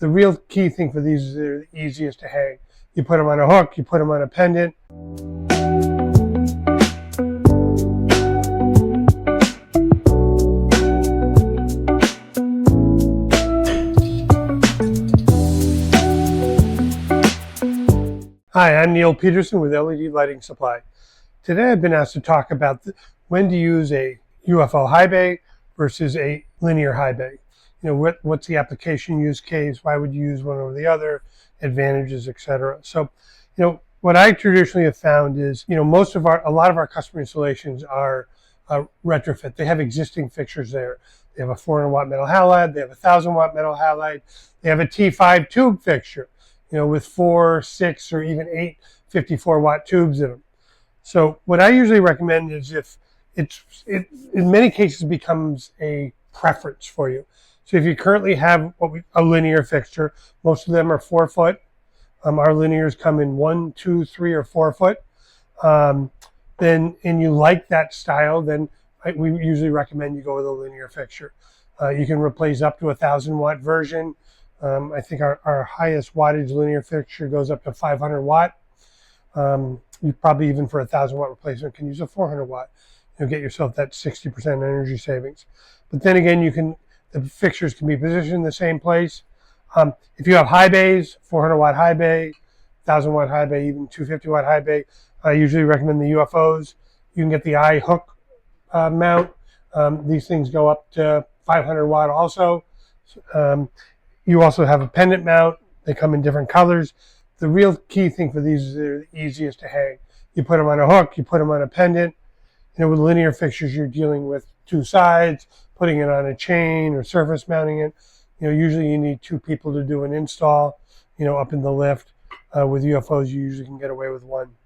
The real key thing for these is they're the easiest to hang. You put them on a hook, you put them on a pendant. Hi, I'm Neil Peterson with LED Lighting Supply. Today I've been asked to talk about when to use a UFO high bay versus a linear high bay. What's the application use case? Why would you use one over the other? Advantages, etc. So, what I traditionally have found is, a lot of our customer installations are retrofit. They have existing fixtures there. They have a 400 watt metal halide. They have a 1,000 watt metal halide. They have a T5 tube fixture, with 4, 6, or even 8 54 watt tubes in them. So what I usually recommend is if it in many cases becomes a preference for you. So if you currently have a linear fixture, most of them are 4 foot. Our linears come in 1, 2, 3, or 4 foot. And you like that style, then we usually recommend you go with a linear fixture. You can replace up to a 1,000 watt version. I think our highest wattage linear fixture goes up to 500 watt. You probably, even for a 1,000 watt replacement, can use a 400 watt. You'll get yourself that 60% energy savings. But then again, the fixtures can be positioned in the same place. If you have high bays, 400 watt high bay, 1,000 watt high bay, even 250 watt high bay, I usually recommend the UFOs. You can get the eye hook mount. These things go up to 500 watt also. You also have a pendant mount. They come in different colors. The real key thing for these is they're the easiest to hang. You put them on a hook, you put them on a pendant. With linear fixtures, you're dealing with 2 sides, putting it on a chain or surface mounting it. Usually you need 2 people to do an install, up in the lift. With UFOs, you usually can get away with 1.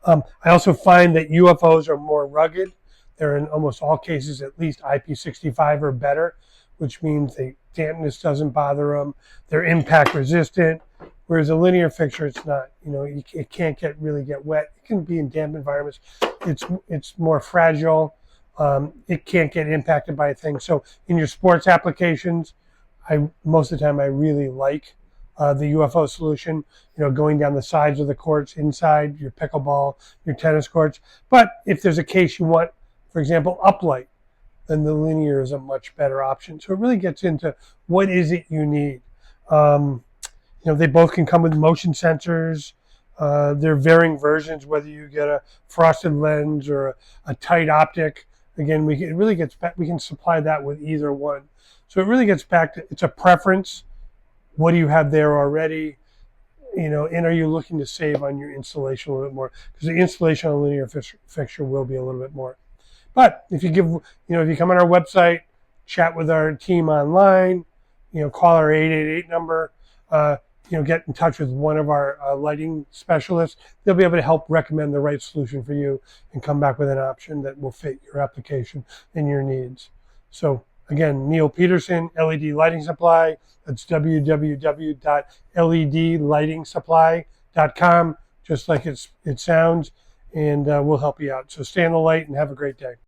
I also find that UFOs are more rugged. They're in almost all cases at least IP65 or better, which means dampness doesn't bother them. They're impact resistant. Whereas a linear fixture, it's not. It can't really get wet. It can be in damp environments. It's more fragile. It can't get impacted by a thing. So in your sports applications, most of the time I really like the UFO solution. Going down the sides of the courts, inside your pickleball, your tennis courts. But if there's a case you want, for example, uplight, then the linear is a much better option. So it really gets into what is it you need. They both can come with motion sensors. They're varying versions, whether you get a frosted lens or a tight optic. Again, we can supply that with either one. So it really gets back to, it's a preference. What do you have there already? And are you looking to save on your installation a little bit more? Because the installation on a linear fixture will be a little bit more. But if you if you come on our website, chat with our team online, call our 888 number, get in touch with one of our lighting specialists. They'll be able to help recommend the right solution for you and come back with an option that will fit your application and your needs. So again, Neil Peterson, LED Lighting Supply. That's www.ledlightingsupply.com, just like it sounds, and we'll help you out. So stay on the light and have a great day.